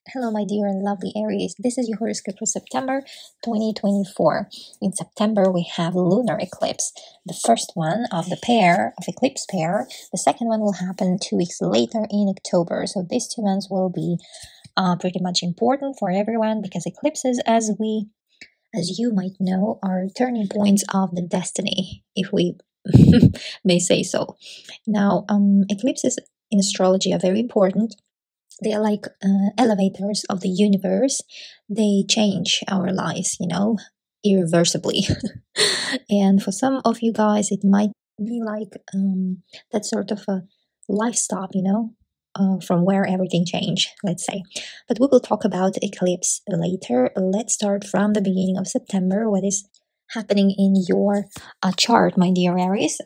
Hello, my dear and lovely Aries. This is your horoscope for September 2024. In September, we have Lunar Eclipse, the first one of the pair of eclipse pair. The second one will happen 2 weeks later in October. So these 2 months will be pretty much important for everyone because eclipses, as you might know, are turning points of the destiny, if we may say so. Now, eclipses in astrology are very important. They are like elevators of the universe. They change our lives, irreversibly. And for some of you guys, it might be like that sort of a life stop, from where everything changed, let's say. But we will talk about eclipse later. Let's start from the beginning of September. What is happening in your chart, my dear Aries?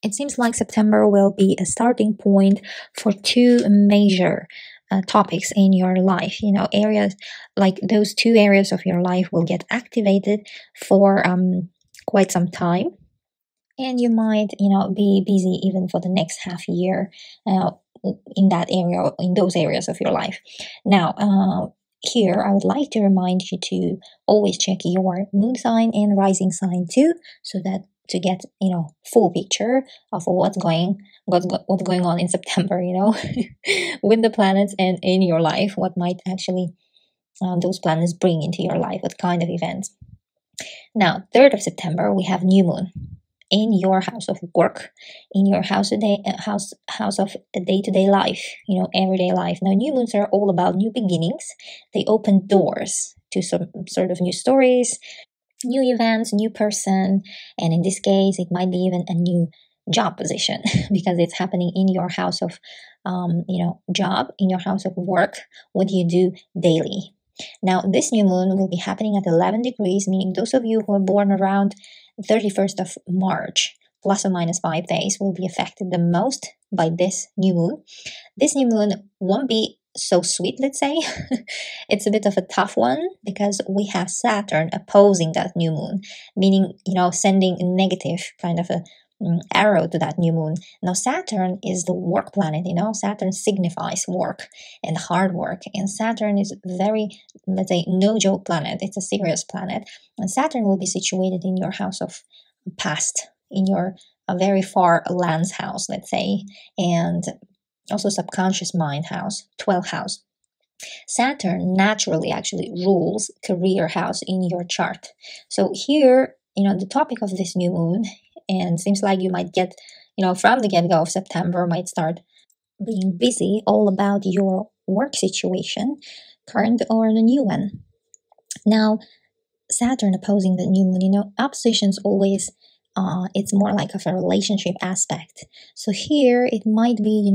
It seems like September will be a starting point for two major topics in your life. Areas like those two areas of your life will get activated for quite some time. And you might, be busy even for the next half year in that area, in those areas of your life. Now, here, I would like to remind you to always check your moon sign and rising sign too, so that to get full picture of what's going on in September, with the planets and in your life, what might actually those planets bring into your life, what kind of events. Now, 3rd of September, we have new moon in your house of work, in your house of day-to-day life, everyday life. Now, new moons are all about new beginnings. They open doors to some sort of new stories, new events, new person, and in this case, it might be even a new job position because it's happening in your house of, job, in your house of work, what you do daily. Now, this new moon will be happening at 11 degrees, meaning those of you who are born around 31st of March, plus or minus 5 days, will be affected the most by this new moon. This new moon won't be so sweet, let's say. It's a bit of a tough one because we have Saturn opposing that new moon, meaning, sending a negative kind of a arrow to that new moon. Now, Saturn is the work planet, Saturn signifies work and hard work. And Saturn is very, let's say, no joke planet. It's a serious planet. And Saturn will be situated in your house of past, in your very far lands house, let's say, and also subconscious mind house, 12th house. Saturn naturally actually rules career house in your chart. So here, the topic of this new moon, and seems like you might get, from the get-go of September, might start being busy all about your work situation, current or the new one. Now, Saturn opposing the new moon, oppositions always, it's more like of a relationship aspect. So here it might be,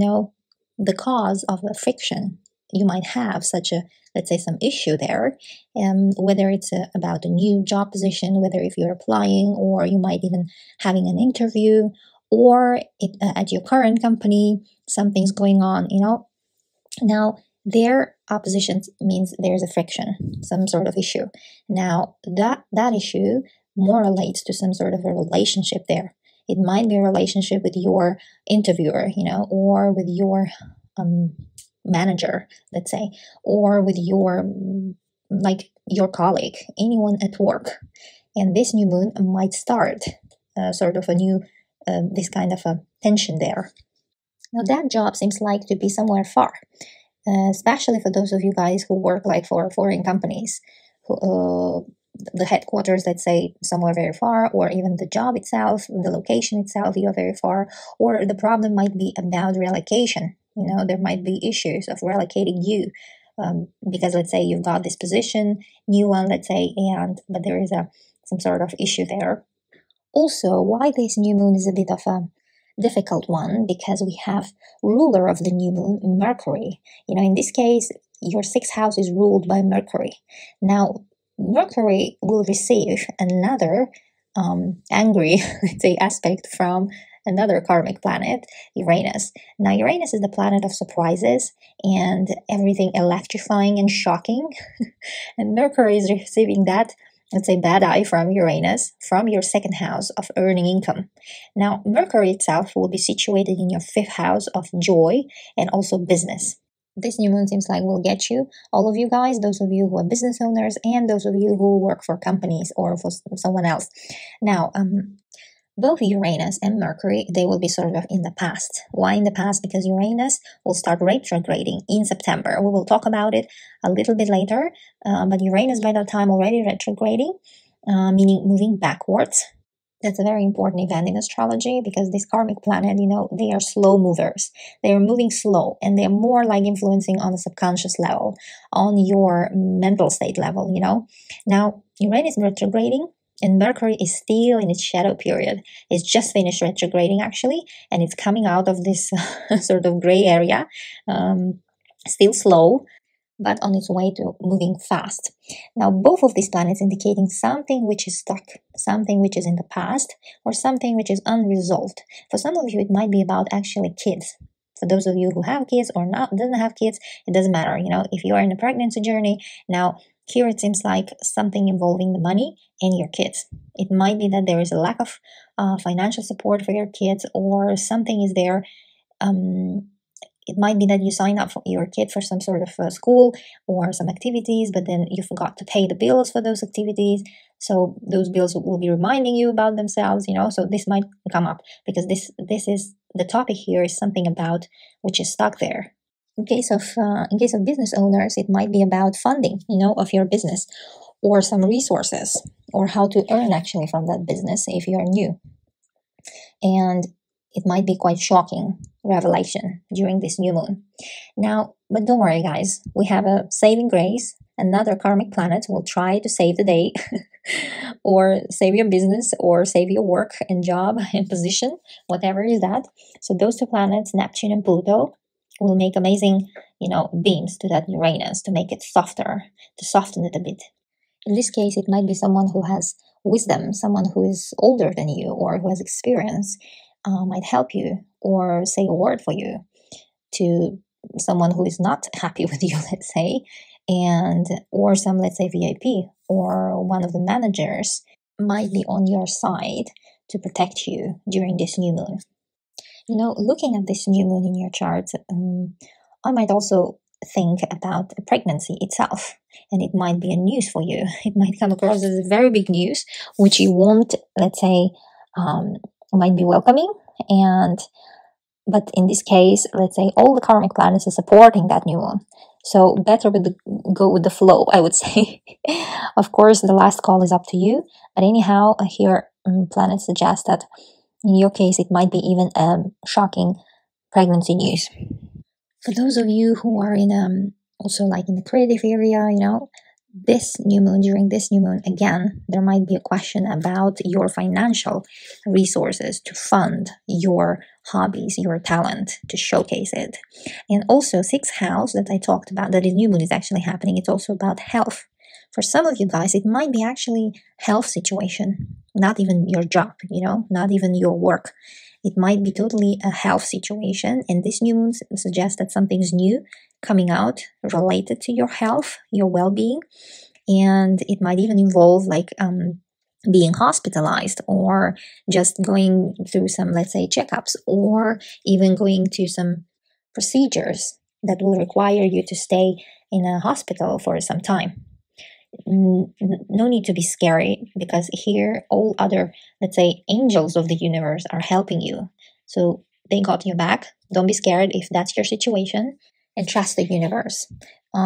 the cause of a friction. You might have such a, let's say, some issue there, whether it's about a new job position, whether if you're applying, or you might even having an interview, or at your current company, something's going on, Now, their opposition means there's a friction, some sort of issue. Now, that issue more relates to some sort of a relationship there. It might be a relationship with your interviewer, or with your manager, let's say, or with your your colleague, anyone at work. And this new moon might start sort of a new this kind of a tension there. Now, that job seems like to be somewhere far, especially for those of you guys who work like for foreign companies, the headquarters, let's say, somewhere very far, or even the job itself, the location itself, you're very far, or the problem might be about relocation. There might be issues of relocating you because, let's say, you've got this position, new one, let's say, but there is some sort of issue there. Also, why this new moon is a bit of a difficult one, because we have ruler of the new moon, Mercury. In this case, your 6th house is ruled by Mercury. Now, Mercury will receive another angry, let's say, aspect from another karmic planet, Uranus. Now, Uranus is the planet of surprises and everything electrifying and shocking. And Mercury is receiving that, let's say, bad eye from Uranus, from your 2nd house of earning income. Now, Mercury itself will be situated in your 5th house of joy and also business. This new moon seems like will get you, all of you guys, those of you who are business owners and those of you who work for companies or for someone else. Now, both Uranus and Mercury, they will be sort of in the past. Why in the past? Because Uranus will start retrograding in September. We will talk about it a little bit later, but Uranus by that time already retrograding, meaning moving backwards. That's a very important event in astrology because this karmic planet, they are slow movers. They are moving slow and they're more like influencing on the subconscious level, on your mental state level, Now, Uranus is retrograding and Mercury is still in its shadow period. It's just finished retrograding actually, and it's coming out of this sort of gray area, still slow, but on its way to moving fast. Now, both of these planets indicating something which is stuck, something which is in the past, or something which is unresolved. For some of you, it might be about actually kids. For those of you who have kids or not doesn't have kids, it doesn't matter. If you are in a pregnancy journey, now here it seems like something involving the money and your kids. It might be that there is a lack of financial support for your kids, or something is there. It might be that you sign up for your kid for some sort of school or some activities, but then you forgot to pay the bills for those activities. So those bills will be reminding you about themselves, So this might come up because this is the topic here is something about which is stuck there. In case of business owners, it might be about funding, of your business, or some resources, or how to earn actually from that business if you are new. And it might be quite shocking revelation during this new moon. Now, but don't worry, guys. We have a saving grace. Another karmic planet will try to save the day or save your business or save your work and job and position, whatever is that. So those two planets, Neptune and Pluto, will make amazing, beams to that Uranus to make it softer, to soften it a bit. In this case, it might be someone who has wisdom, someone who is older than you or who has experience, might help you or say a word for you to someone who is not happy with you, let's say, or some, let's say, VIP or one of the managers might be on your side to protect you during this new moon. Looking at this new moon in your chart, I might also think about a pregnancy itself, and it might be a news for you. It might come across as a very big news, which you won't, let's say, might be welcoming, but in this case, let's say all the karmic planets are supporting that new moon. So better go with the flow, I would say. Of course, the last call is up to you. But anyhow, here planets suggest that in your case, it might be even shocking pregnancy news. For those of you who are in also like in the creative area, during this new moon, again, there might be a question about your financial resources to fund your hobbies, your talent, to showcase it. And also, 6th house that I talked about, that the new moon is actually happening, it's also about health. For some of you guys, it might be actually health situation, not even your job, not even your work. It might be totally a health situation, and this new moon suggests that something's new coming out related to your health, your well-being, and it might even involve being hospitalized or just going through some, let's say, checkups, or even going to some procedures that will require you to stay in a hospital for some time. No need to be scary, because here all other, let's say, angels of the universe are helping you. So they got your back. Don't be scared if that's your situation, and trust the universe.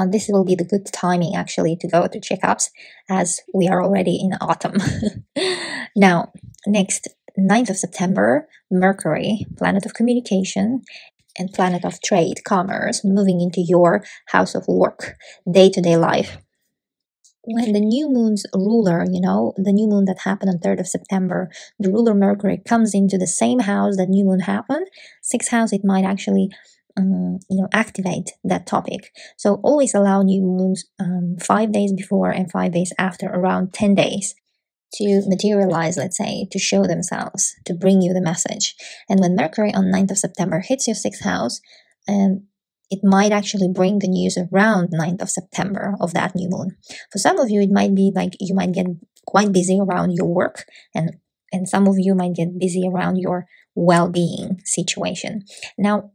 This will be the good timing actually to go to checkups, as we are already in autumn. Now, next, 9th of September, Mercury, planet of communication and planet of trade, commerce, moving into your house of work, day-to-day life. When the new moon's ruler, the new moon that happened on 3rd of September, the ruler Mercury comes into the same house that new moon happened, 6th house, it might actually, activate that topic. So always allow new moons 5 days before and 5 days after, around 10 days, to materialize, let's say, to show themselves, to bring you the message. And when Mercury on 9th of September hits your 6th house, it might actually bring the news around 9th of September of that new moon. For some of you, it might be like you might get quite busy around your work, and some of you might get busy around your well-being situation. Now,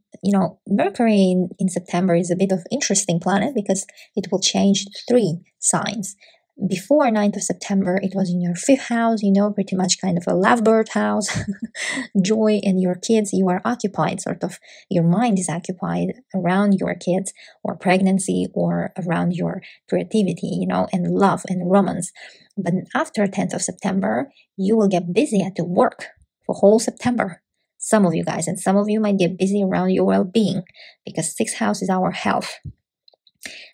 Mercury in September is a bit of interesting planet because it will change 3 signs. Before 9th of September, it was in your 5th house, pretty much kind of a lovebird house, joy and your kids. You are occupied, sort of, your mind is occupied around your kids or pregnancy or around your creativity, and love and romance. But after 10th of September, you will get busy at the work for whole September. Some of you guys, and some of you might get busy around your well-being because 6th house is our health.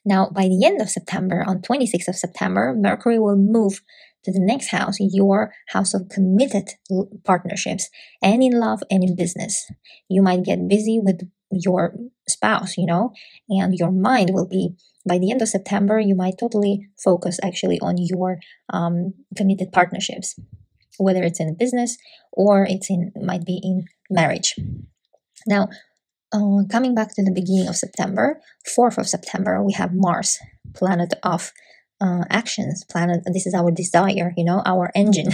Now, by the end of September, on 26th of September, Mercury will move to the next house, your house of committed partnerships, and in love and in business. You might get busy with your spouse, and your mind will be, by the end of September, you might totally focus actually on your committed partnerships, whether it's in business or might be in marriage. Now, coming back to the beginning of September, 4th of September, we have Mars, planet of actions, planet. This is our desire, our engine.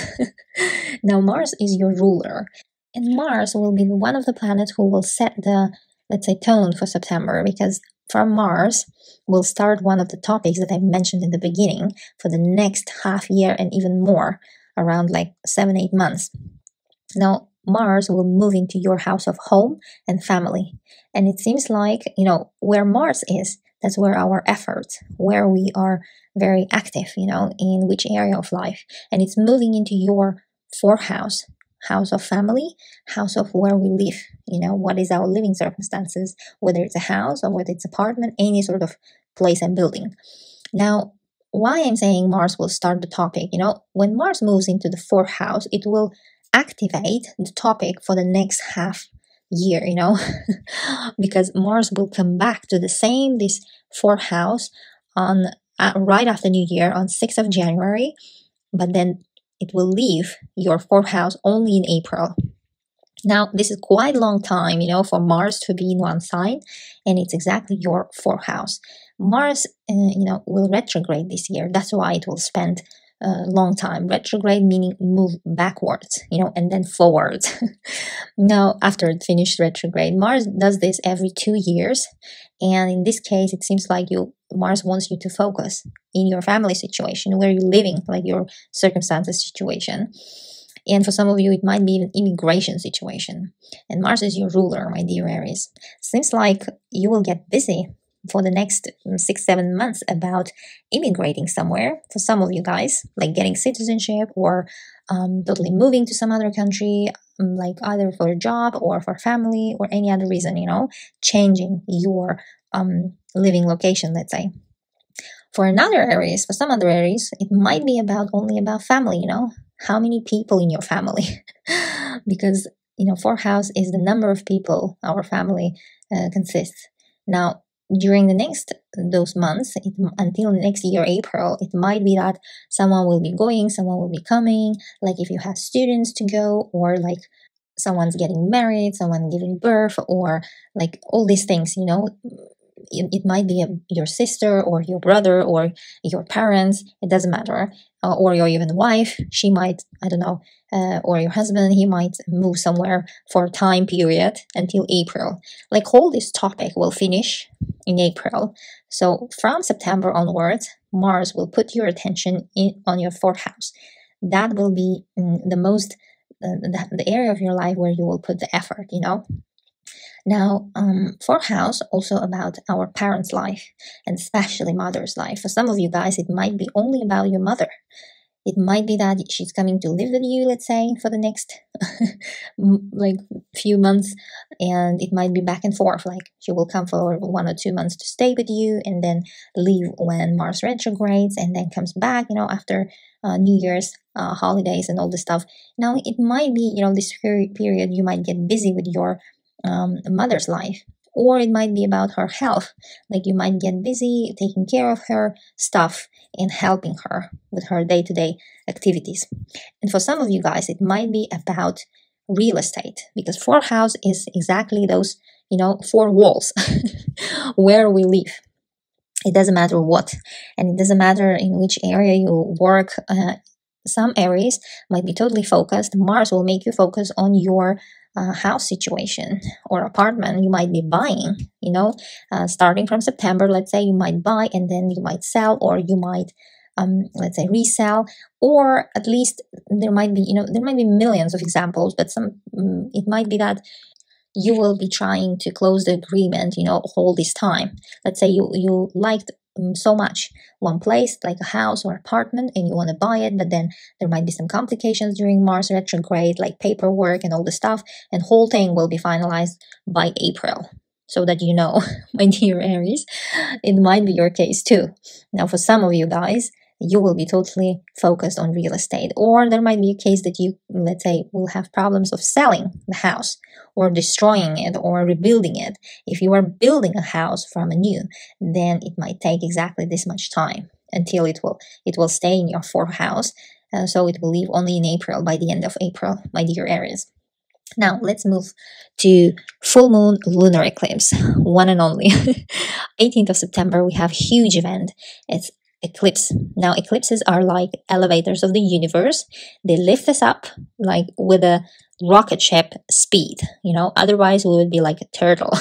Now, Mars is your ruler, and Mars will be one of the planets who will set the, let's say, tone for September, because from Mars will start one of the topics that I mentioned in the beginning for the next half year and even more, around like 7-8 months. Now, Mars will move into your house of home and family. And it seems like, where Mars is, that's where our efforts, where we are very active, in which area of life. And it's moving into your 4th house, house of family, house of where we live, what is our living circumstances, whether it's a house or whether it's apartment, any sort of place and building. Now, why I'm saying Mars will start the topic, when Mars moves into the 4th house, it will activate the topic for the next half year, because Mars will come back to this 4th house on right after New Year on 6th of January, but then it will leave your 4th house only in April. Now, this is quite a long time, for Mars to be in one sign, and it's exactly your 4th house. Mars, will retrograde this year. That's why it will spend a long time. Retrograde meaning move backwards, and then forwards. Now, after it finished retrograde, Mars does this every 2 years. And in this case, it seems like Mars wants you to focus in your family situation, where you're living, like your circumstances situation. And for some of you, it might be an immigration situation. And Mars is your ruler, my dear Aries. Seems like you will get busy for the next 6-7 months about immigrating somewhere. For some of you guys, like getting citizenship or totally moving to some other country, like either for a job or for family or any other reason, changing your living location, let's say. For another Aries, for some other Aries, it might be only about family, how many people in your family. Because, 4th house is the number of people our family consists. Now, during those months, until next year, April, it might be that someone will be going, someone will be coming, like if you have students to go, or like someone's getting married, someone giving birth, or like all these things, it might be your sister or your brother or your parents, it doesn't matter, or your even wife, she might, I don't know, or your husband, he might move somewhere for a time period until April. Like all this topic will finish in April. So from September onwards, Mars will put your attention on your 4th house. That will be the area of your life where you will put the effort, Now, 4th house also about our parents' life, and especially mother's life. For some of you guys, it might be only about your mother. It might be that she's coming to live with you, let's say, for the next like few months, and it might be back and forth. Like she will come for 1 or 2 months to stay with you, and then leave when Mars retrogrades, and then comes back, after New Year's holidays and all this stuff. Now, it might be, this period you might get busy with your mother's life, or it might be about her health. Like you might get busy taking care of her stuff and helping her with her day-to-day activities. And for some of you guys, it might be about real estate, because 4th house is exactly those 4 walls where we live. It doesn't matter what, and it doesn't matter in which area you work. Some areas might be totally focused. Mars will make you focus on your house situation or apartment you might be buying, starting from September. Let's say you might buy and then you might sell, or you might let's say resell, or at least there might be millions of examples, but it might be that you will be trying to close the agreement all this time. Let's say you liked so much one place, like a house or apartment, and you want to buy it, but then there might be some complications during Mars retrograde, like paperwork and all the stuff, and whole thing will be finalized by April. So that my dear Aries, it might be your case too. Now, for some of you guys, you will be totally focused on real estate, or there might be a case that you, let's say, will have problems of selling the house or destroying it or rebuilding it. If you are building a house from anew, then it might take exactly this much time until it will stay in your fourth house. So it will leave only in April, by the end of April, my dear Aries. Now, let's move to full moon lunar eclipse, one and only. 18th of September, we have a huge event. It's eclipse. Now, eclipses are like elevators of the universe. They lift us up like with a rocket ship speed. Otherwise we would be like a turtle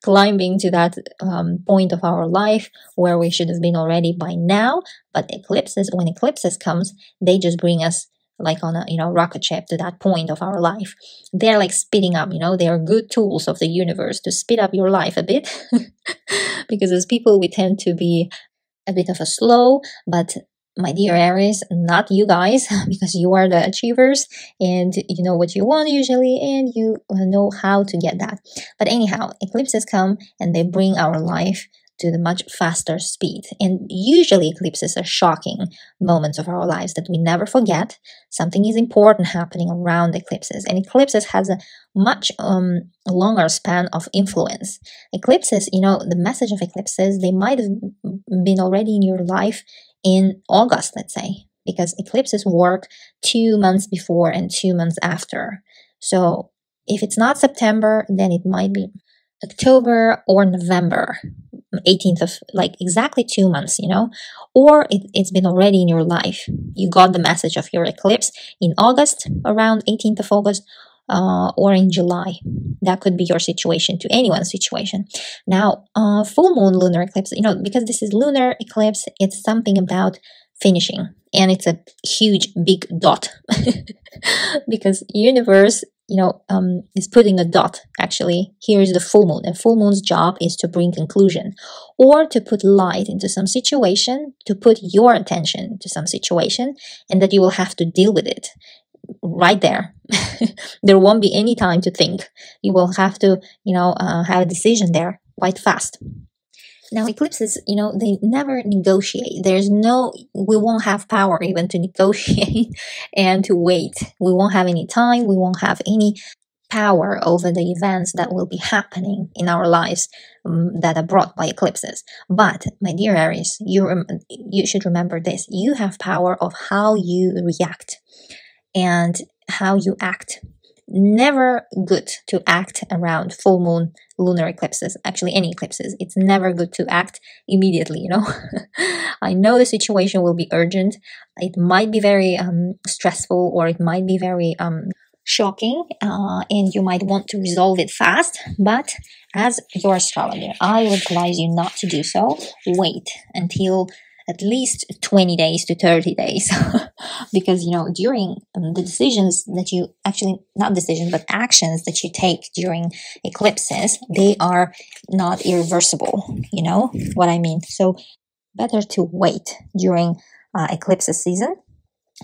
climbing to that point of our life where we should have been already by now. But when eclipses comes, they just bring us like on a rocket ship to that point of our life. They're like speeding up. They are good tools of the universe to speed up your life a bit. Because as people, we tend to be a bit of a slow, but my dear Aries, not you guys, because you are the achievers and you know what you want usually, and you know how to get that. But anyhow, eclipses come and they bring our life to the much faster speed. And usually eclipses are shocking moments of our lives that we never forget. Something is important happening around eclipses, and eclipses has a much longer span of influence. Eclipses, the message of eclipses, they might have been already in your life in August, let's say, because eclipses work 2 months before and 2 months after. So if it's not September, then it might be October or November, 18th of, like, exactly 2 months, or it's been already in your life. You got the message of your eclipse in August, around 18th of August, or in July. That could be your situation, to anyone's situation. Now, full moon lunar eclipse, because this is lunar eclipse, it's something about finishing, and it's a huge big dot because universe is putting a dot. Actually, here is the full moon, and full moon's job is to bring conclusion, or to put light into some situation, to put your attention to some situation, and that you will have to deal with it right there. There won't be any time to think. You will have to have a decision there quite fast. Now, eclipses, they never negotiate. We won't have power even to negotiate and to wait. We won't have any time. We won't have any power over the events that will be happening in our lives that are brought by eclipses. But, my dear Aries, you should remember this. You have power of how you react and how you act. Never good to act around full moon lunar eclipses. Actually, any eclipses, it's never good to act immediately. I know the situation will be urgent. It might be very stressful, or it might be very shocking, and you might want to resolve it fast. But as your astrologer, I would advise you not to do so. Wait until at least 20 days to 30 days. Because, during the decisions that you not decisions, but actions that you take during eclipses, they are not irreversible. You know what I mean? So better to wait during eclipses season,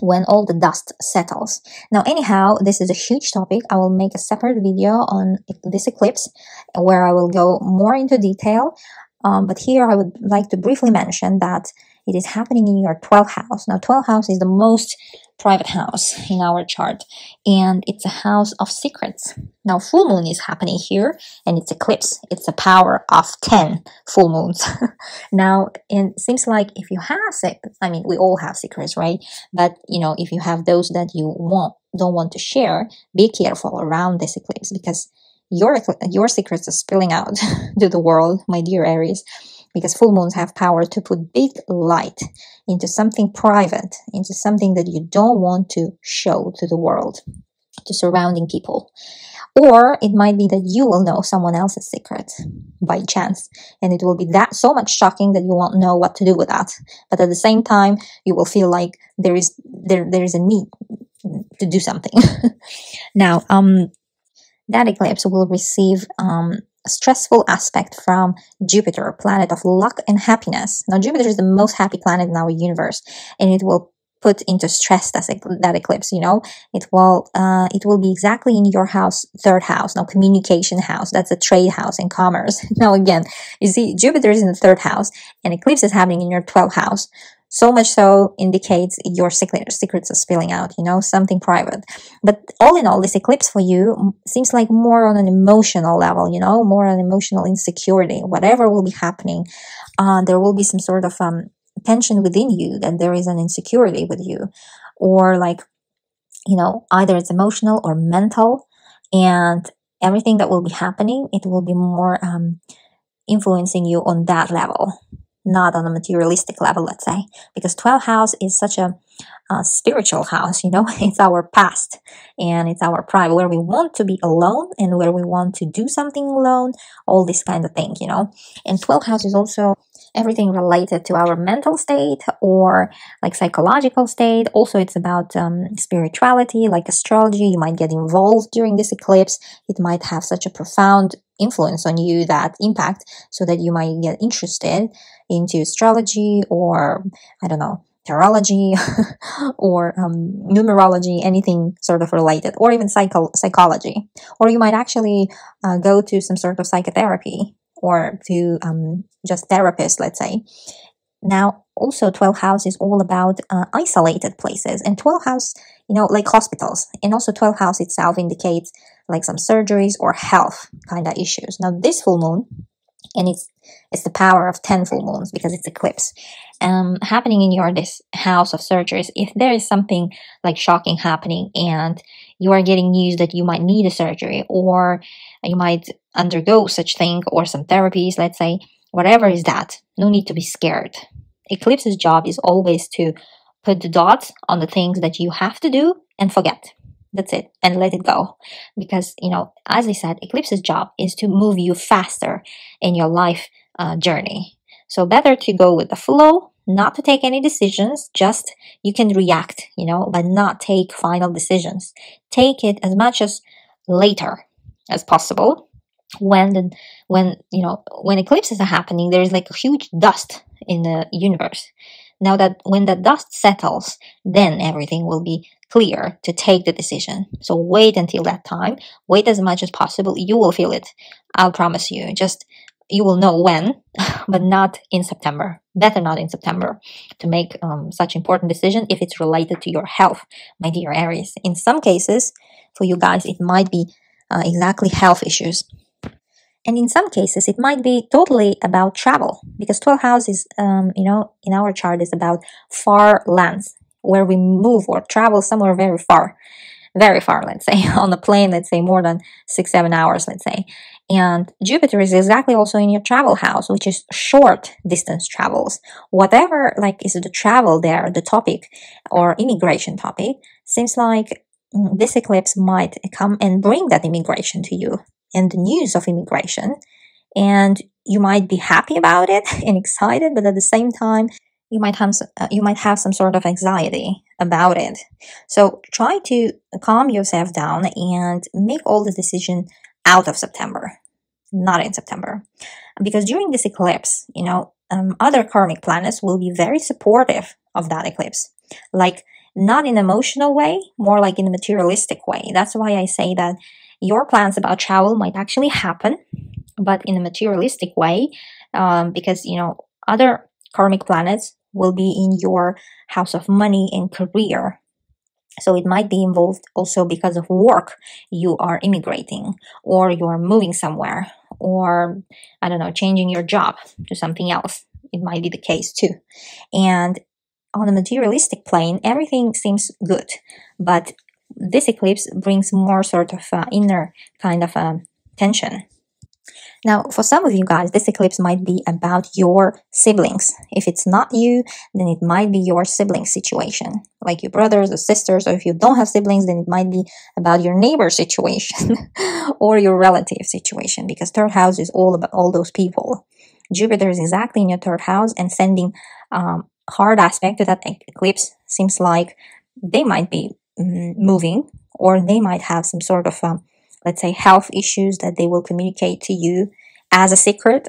when all the dust settles. Now, anyhow, this is a huge topic. I will make a separate video on this eclipse where I will go more into detail. But here I would like to briefly mention that it is happening in your 12th house. Now, 12th house is the most private house in our chart, and it's a house of secrets. Now, full moon is happening here, and it's eclipse. It's a power of 10 full moons. Now, it seems like if you have we all have secrets, right? But, if you have those that you don't want to share, be careful around this eclipse, because your secrets are spilling out to the world, my dear Aries, because full moons have power to put big light into something private, into something that you don't want to show to the world, to surrounding people. Or it might be that you will know someone else's secret by chance, and it will be that so much shocking that you won't know what to do with that. But at the same time, you will feel like there is a need to do something. Now, that eclipse will receive a stressful aspect from Jupiter, planet of luck and happiness. Now, Jupiter is the most happy planet in our universe, and it will put into stress that eclipse. It will be exactly in your house, third house. Now, communication house, that's a trade house and commerce. Now, again, you see, Jupiter is in the third house, and eclipse is happening in your 12th house. So much so indicates your secrets are spilling out, something private. But all in all, this eclipse for you seems like more on an emotional level, more on emotional insecurity. Whatever will be happening, there will be some sort of tension within you, that there is an insecurity with you, or like, either it's emotional or mental, and everything that will be happening, it will be more influencing you on that level, not on a materialistic level, let's say, because 12th house is such a spiritual house, it's our past and it's our private, where we want to be alone and where we want to do something alone, all this kind of thing, And 12th house is also everything related to our mental state or like psychological state. Also, it's about spirituality, like astrology. You might get involved during this eclipse. It might have such a profound influence on you, that impact, so that you might get interested into astrology, or I don't know, tarology or numerology, anything sort of related, or even psychology. Or you might actually go to some sort of psychotherapy, or to just therapist, let's say. Now, also 12th house is all about isolated places, and 12th house, like hospitals, and also 12th house itself indicates like some surgeries or health kind of issues. Now, this full moon, and it's the power of 10 full moons because it's eclipse, happening in this house of surgeries. If there is something like shocking happening and you are getting news that you might need a surgery, or you might undergo such thing, or some therapies, let's say, whatever is that, no need to be scared. Eclipse's job is always to put the dots on the things that you have to do and forget. That's it, and let it go. Because, as I said, eclipse's job is to move you faster in your life journey. So better to go with the flow, not to take any decisions, just you can react, but not take final decisions. Take it as much as later as possible. When eclipses are happening, there is like a huge dust in the universe. Now that when the dust settles, then everything will be clear to take the decision. So wait until that time. Wait as much as possible. You will feel it. I'll promise you. Just you will know when, but not in September. Better not in September to make such important decision if it's related to your health, my dear Aries. In some cases, for you guys, it might be exactly health issues. And in some cases, it might be totally about travel, because 12th house is, in our chart is about far lands, where we move or travel somewhere very far, let's say, on the plane, let's say more than 6-7 hours, let's say. And Jupiter is exactly also in your travel house, which is short distance travels. Whatever like is the travel there, the topic or immigration topic, seems like this eclipse might come and bring that immigration to you and the news of immigration. And you might be happy about it and excited, but at the same time, you might have some sort of anxiety about it. So try to calm yourself down and make all the decision out of September, not in September, because during this eclipse, other karmic planets will be very supportive of that eclipse, like not in an emotional way, more like in a materialistic way. That's why I say that your plans about travel might actually happen, but in a materialistic way, because other karmic planets will be in your house of money and career. So it might be involved also because of work. You are immigrating, or you are moving somewhere, or I don't know, changing your job to something else. It might be the case too. And on a materialistic plane, everything seems good, but this eclipse brings more sort of inner kind of tension. Now, for some of you guys, this eclipse might be about your siblings. If it's not you, then it might be your sibling situation, like your brothers or sisters, or if you don't have siblings, then it might be about your neighbor situation or your relative situation, because third house is all about all those people. Jupiter is exactly in your third house and sending hard aspect to that eclipse. Seems like they might be moving, or they might have some sort of let's say health issues that they will communicate to you as a secret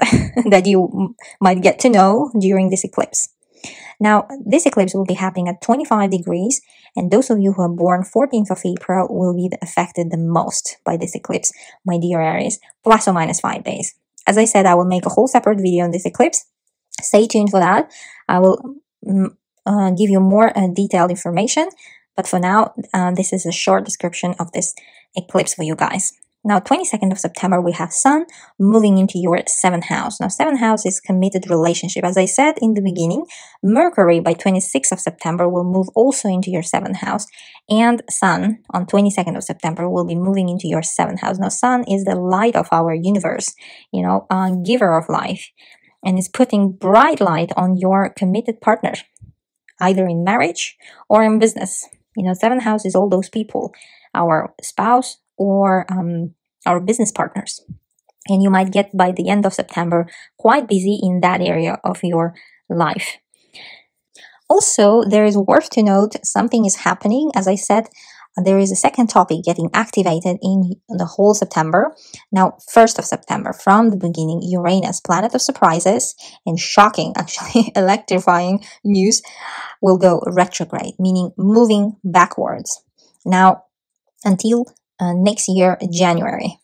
that you might get to know during this eclipse. Now, this eclipse will be happening at 25 degrees, and those of you who are born 14th of April will be affected the most by this eclipse, my dear Aries, plus or minus 5 days. As I said, I will make a whole separate video on this eclipse. Stay tuned for that. I will give you more detailed information, but for now, this is a short description of this eclipse for you guys. Now, 22nd of September, we have Sun moving into your 7th house. Now, 7th house is committed relationship. As I said in the beginning, Mercury by 26th of September will move also into your 7th house, and Sun on 22nd of September will be moving into your 7th house. Now, Sun is the light of our universe, giver of life, and is putting bright light on your committed partner, either in marriage or in business. 7th house is all those people, our spouse or our business partners. And you might get, by the end of September, quite busy in that area of your life. Also, there is worth to note something is happening. As I said, there is a second topic getting activated in the whole September. Now, 1st of September, from the beginning, Uranus, planet of surprises and shocking, actually electrifying news, will go retrograde, meaning moving backwards. Now, until next year, January.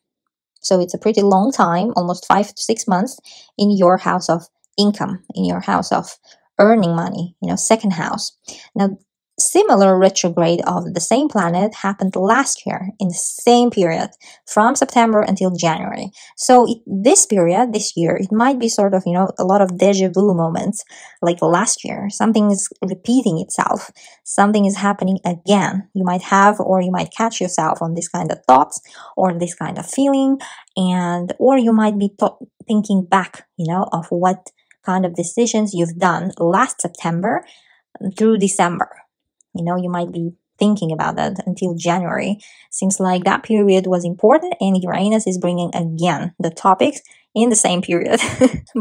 So it's a pretty long time, almost 5 to 6 months, in your house of income, in your house of earning money, second house. Now, similar retrograde of the same planet happened last year in the same period, from September until January. So this period, this year, it might be sort of, a lot of deja vu moments, like last year. Something is repeating itself. Something is happening again. You might have, or you might catch yourself on this kind of thoughts or this kind of feeling, or you might be thinking back, of what kind of decisions you've done last September through December. You might be thinking about that until January. Seems like that period was important, and Uranus is bringing again the topics in the same period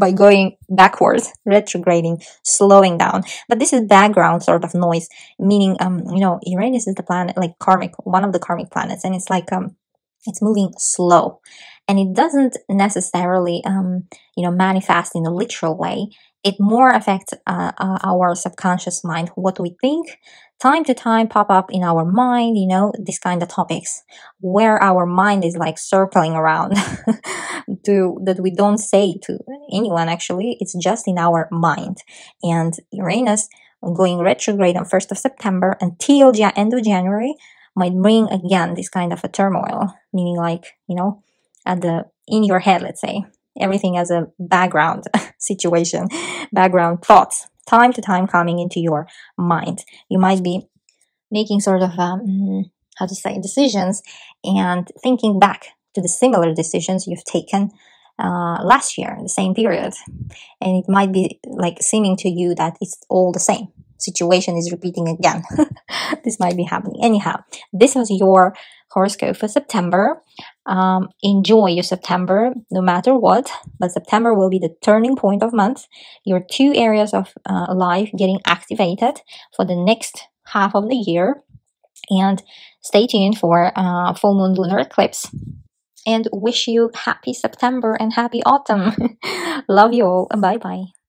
by going backwards, retrograding, slowing down. But this is background sort of noise, meaning, Uranus is the planet, like karmic, one of the karmic planets, and it's like, it's moving slow, and it doesn't necessarily, manifest in a literal way. It more affects our subconscious mind, what we think, time to time pop up in our mind, these kind of topics, where our mind is like circling around that we don't say to anyone, actually. It's just in our mind. And Uranus going retrograde on 1st of September until end of January might bring again this kind of a turmoil, meaning like, in your head, let's say, everything as a background situation, background thoughts, time to time coming into your mind. You might be making sort of, decisions and thinking back to the similar decisions you've taken last year, the same period. And it might be like seeming to you that it's all the same. Situation is repeating again. This might be happening. Anyhow, this was your horoscope for September. Enjoy your September no matter what, but September will be the turning point of month. Your 2 areas of life getting activated for the next half of the year. And stay tuned for full moon lunar eclipse. And wish you happy September and happy autumn. Love you all. Bye bye.